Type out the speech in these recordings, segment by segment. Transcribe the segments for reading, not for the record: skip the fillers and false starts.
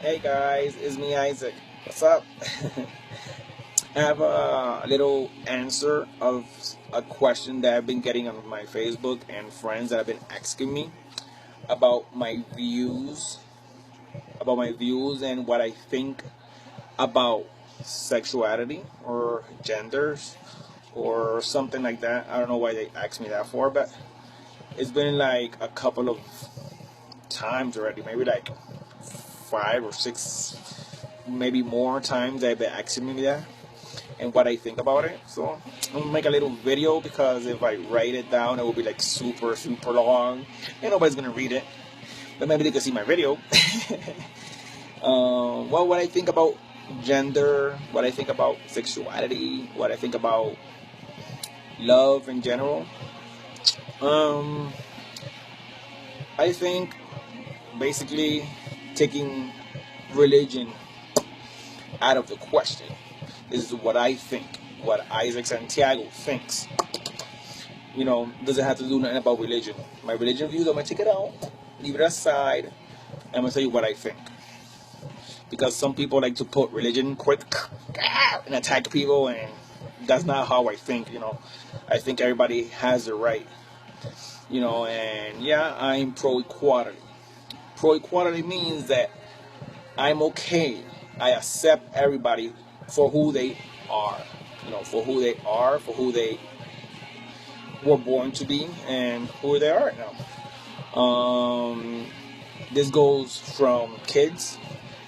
Hey guys, it's me Isaac. What's up? I have a little answer of a question that I've been getting on my Facebook and friends that have been asking me about my views and what I think about sexuality or genders or something like that. I don't know why they asked me that for, but it's been like a couple of times already, maybe like 5 or 6, maybe more times they've been asking me that and what I think about it. So I'm gonna make a little video because if I write it down, it will be like super long and nobody's gonna read it. But maybe they can see my video. Well, what I think about gender, what I think about sexuality, what I think about love in general. I think basically taking religion out of the question is what I think, what Isaac Santiago thinks. Doesn't have to do nothing about religion. My religion views, I'm going to take it out, leave it aside, and I'm going to tell you what I think. Because some people like to put religion quick and attack people, and that's not how I think, I think everybody has the right, and yeah, I'm pro-equality. Pro-equality means that I'm okay. I accept everybody for who they are, for who they are, for who they were born to be, and who they are right now. This goes from kids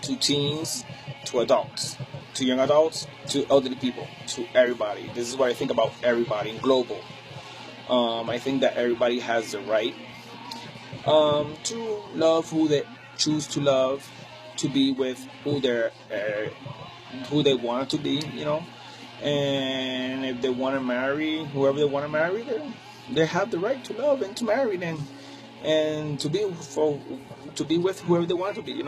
to teens to adults, to young adults, to elderly people, to everybody. This is what I think about everybody, global. I think that everybody has the right to love who they choose to love, to be with who they want to be, and if they want to marry whoever they want to marry, then they have the right to love and to marry them and to be with whoever they want to be,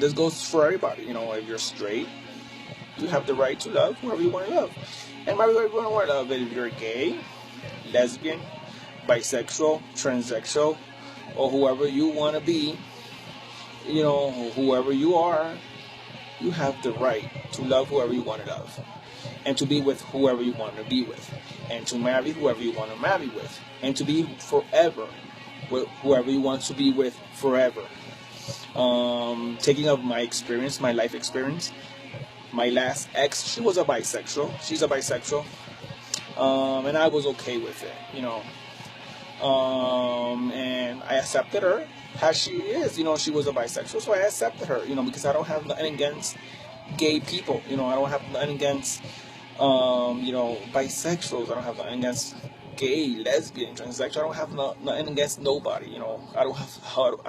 this goes for everybody. If you're straight, you have the right to love whoever you want to love and marry whoever you want to love. If you're gay, lesbian, bisexual, transsexual, or whoever you want to be, whoever you are, you have the right to love whoever you want to love, and to be with whoever you want to be with, and to marry whoever you want to marry with, and to be forever with whoever you want to be with forever. Taking of my experience, my life experience, my last ex, she's a bisexual, and I was okay with it, and I accepted her as she is. She was a bisexual, so I accepted her, because I don't have nothing against gay people. I don't have nothing against, bisexuals. I don't have nothing against gay, lesbian, transsexual. I don't have nothing against nobody. I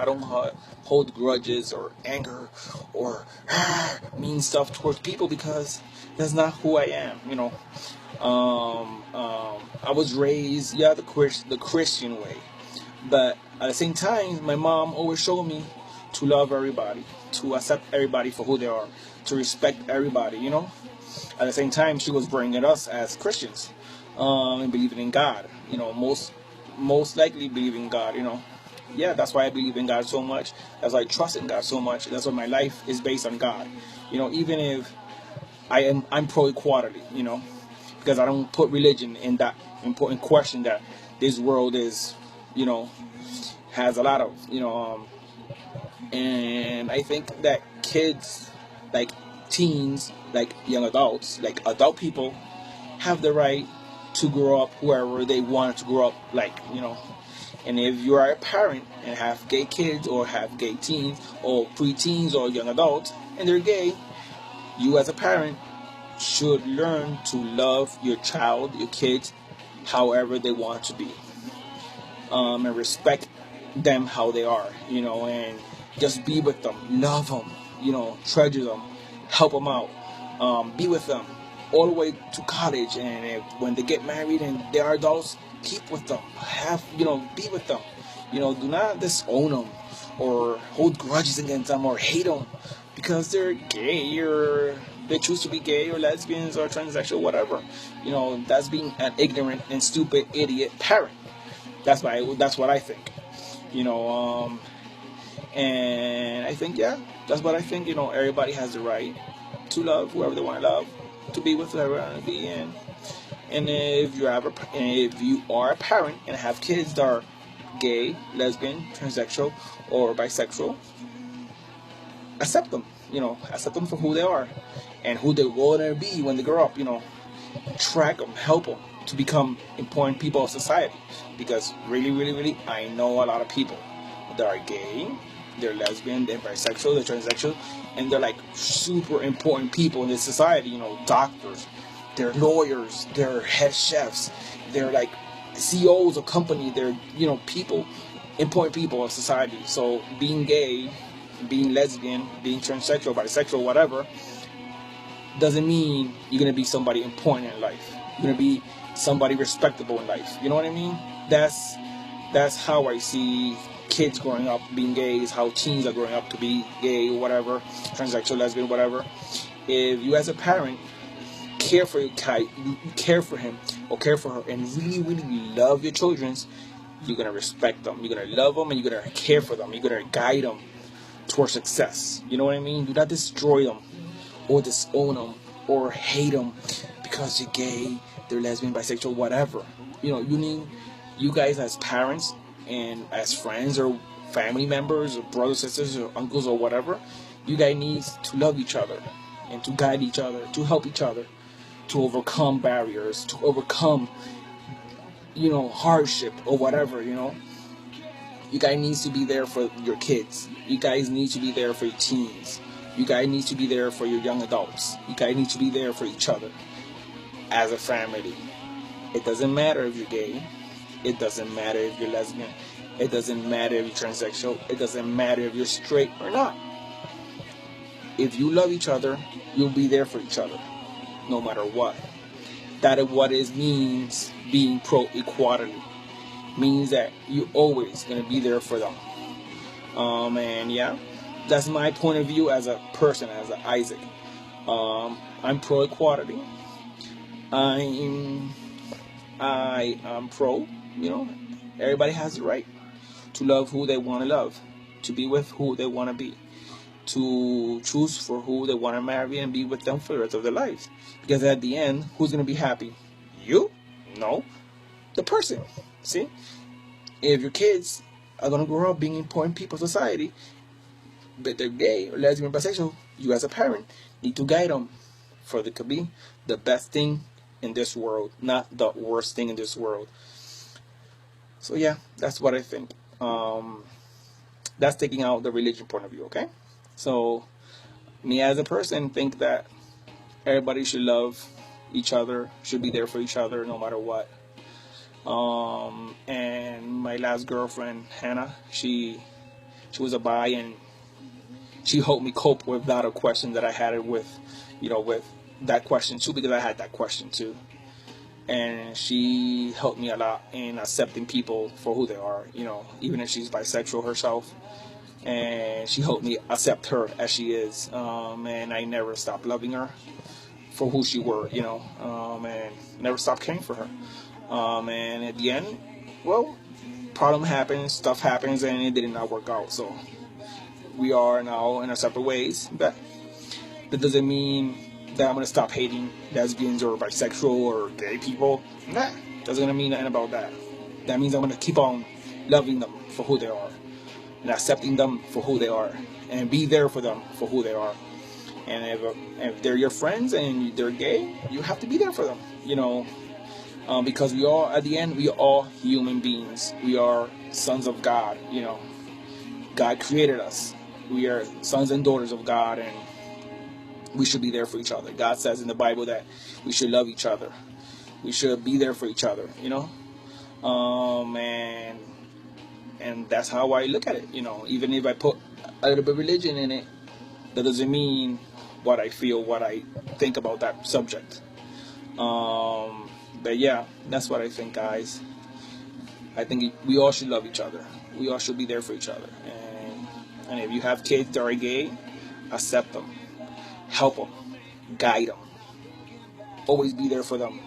don't hold grudges or anger or mean stuff towards people, because that's not who I am. I was raised, the Christian way, but at the same time, my mom always showed me to love everybody, to accept everybody for who they are, to respect everybody, At the same time, she was bringing us as Christians, and believing in God, most likely believing in God, Yeah, that's why I believe in God so much. That's why I trust in God so much. That's why my life is based on God. Even if I'm pro-equality, because I don't put religion in that important question that this world is, has a lot of, and I think that kids, like teens, like young adults, like adult people, have the right to grow up whoever they want to grow up like, And if you are a parent and have gay kids or have gay teens or preteens or young adults and they're gay, you as a parent should learn to love your child, your kids, however they want to be, and respect them how they are, and just be with them, love them, treasure them, help them out, be with them all the way to college, and when they get married and they are adults, keep with them, be with them, do not disown them or hold grudges against them or hate them because they're gay or they choose to be gay or lesbians or transsexual, whatever. That's being an ignorant and stupid idiot parent. That's what I think. And I think, yeah, that's what I think. Everybody has the right to love whoever they want to love, to be with whoever they want to be in. And if you are a parent and have kids that are gay, lesbian, transsexual, or bisexual, accept them. Accept them for who they are and who they want to be when they grow up. Track them, help them to become important people of society. Because really, really, really, I know a lot of people that are gay, they're lesbian, they're bisexual, they're transsexual, and they're like super important people in this society. Doctors, they're lawyers, they're head chefs, they're like CEOs of company, they're important people of society. So being gay, being lesbian, being transsexual, bisexual, whatever, doesn't mean you're gonna be somebody important in life. You're gonna be somebody respectable in life. You know what I mean? That's how I see kids growing up being gays, how teens are growing up to be gay, whatever, transsexual, lesbian, whatever. If you as a parent care for your kid, you care for him or care for her, and really, really love your children, you're gonna respect them, you're gonna love them, and you're gonna care for them, you're gonna guide them towards success. You know what I mean? Do not destroy them or disown them or hate them because you're gay, they're lesbian, bisexual, whatever. You guys as parents and as friends or family members or brothers, sisters, or uncles or whatever, you guys need to love each other and to guide each other, to help each other, to overcome barriers, to overcome, hardship or whatever. You guys need to be there for your kids. You guys need to be there for your teens. You guys need to be there for your young adults. You guys need to be there for each other as a family. It doesn't matter if you're gay. It doesn't matter if you're lesbian. It doesn't matter if you're transsexual. It doesn't matter if you're straight or not. If you love each other, you'll be there for each other, no matter what. That is what it means being pro-equality. Means that you're always going to be there for them. And yeah, that's my point of view as a person, as an Isaac. I'm pro-equality. I am pro, everybody has the right to love who they want to love, to be with who they want to be, to choose for who they want to marry and be with them for the rest of their lives. Because at the end, who's going to be happy? You? No. The person. See? If your kids are going to grow up being important people in society, but they're gay or lesbian or bisexual, you as a parent need to guide them for it to be the best thing in this world, not the worst thing in this world. So yeah, that's what I think. That's taking out the religion point of view, okay? So me as a person think that everybody should love each other, should be there for each other no matter what. And my last girlfriend, Hannah, she was a bi, and she helped me cope with a lot of questions that I had with that question too, because I had that question too. And she helped me a lot in accepting people for who they are, even if she's bisexual herself. And she helped me accept her as she is. And I never stopped loving her for who she were, and never stopped caring for her. And at the end, well, problem happens, stuff happens, and it did not work out. So we are now in our separate ways. But that doesn't mean that I'm going to stop hating lesbians or bisexual or gay people. Nah, doesn't mean nothing about that. That means I'm going to keep on loving them for who they are and accepting them for who they are and be there for them for who they are. And if they're your friends and they're gay, you have to be there for them, because we all, at the end, we are all human beings. We are sons of God, God created us. We are sons and daughters of God, and we should be there for each other. God says in the Bible that we should love each other. We should be there for each other, and that's how I look at it, Even if I put a little bit of religion in it, that doesn't mean what I feel, what I think about that subject. But yeah, that's what I think, guys. I think we all should love each other. We all should be there for each other. And if you have kids that are gay, accept them. Help them, guide them, always be there for them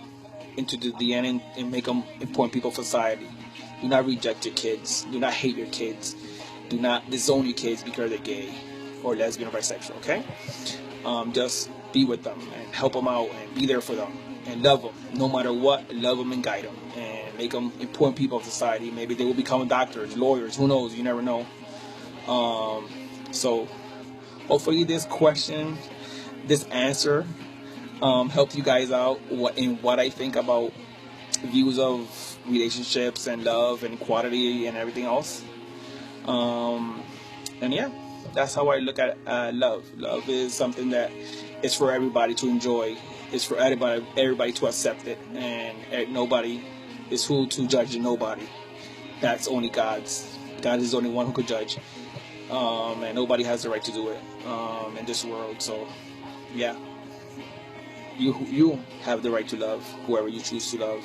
into the end and make them important people for society. Do not reject your kids. Do not hate your kids. Do not disown your kids because they're gay or lesbian or bisexual, okay? Just be with them and help them out and be there for them and love them no matter what. Love them and guide them and make them important people of society. Maybe they will become doctors, lawyers, who knows? You never know. So hopefully this question, this answer helped you guys out what I think about views of relationships and love and equality and everything else. And yeah, that's how I look at love. Love is something that is for everybody to enjoy. It's for everybody to accept it, and nobody is who to judge nobody. That's only God's. God is the only one who could judge, and nobody has the right to do it in this world. So, yeah, you have the right to love whoever you choose to love.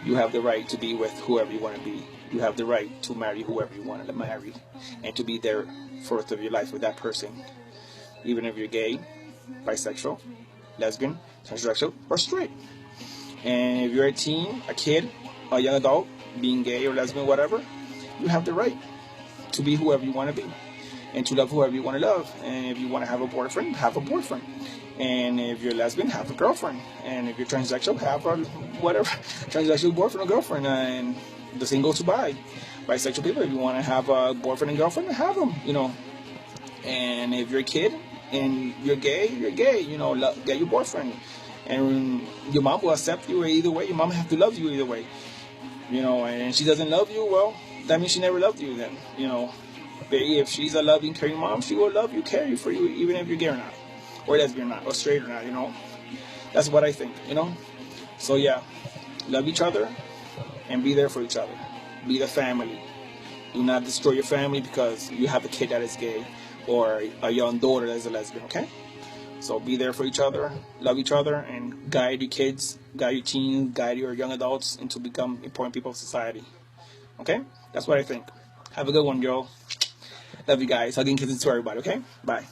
You have the right to be with whoever you want to be. You have the right to marry whoever you want to marry, and to be there for the rest of your life with that person, even if you're gay, bisexual, lesbian, transsexual, or straight. And if you're a teen, a kid, a young adult, being gay or lesbian, whatever, you have the right to be whoever you want to be and to love whoever you want to love. And if you want to have a boyfriend, have a boyfriend. And if you're lesbian, have a girlfriend. And if you're transsexual, have a whatever transsexual boyfriend or girlfriend. And the same goes to bisexual people. If you want to have a boyfriend and girlfriend, have them, And if you're a kid and you're gay, get your boyfriend. And your mom will accept you either way. Your mom has to love you either way. And she doesn't love you, well, that means she never loved you then, But if she's a loving, caring mom, she will love you, care you for you, even if you're gay or not, or lesbian or not, or straight or not, That's what I think, So yeah, love each other and be there for each other. Be the family. Do not destroy your family because you have a kid that is gay or a young daughter that is a lesbian, okay? So be there for each other, love each other, and guide your kids, guide your teens, guide your young adults into become important people of society. Okay? That's what I think. Have a good one, y'all. Love you guys. Hugging kisses to everybody, okay? Bye.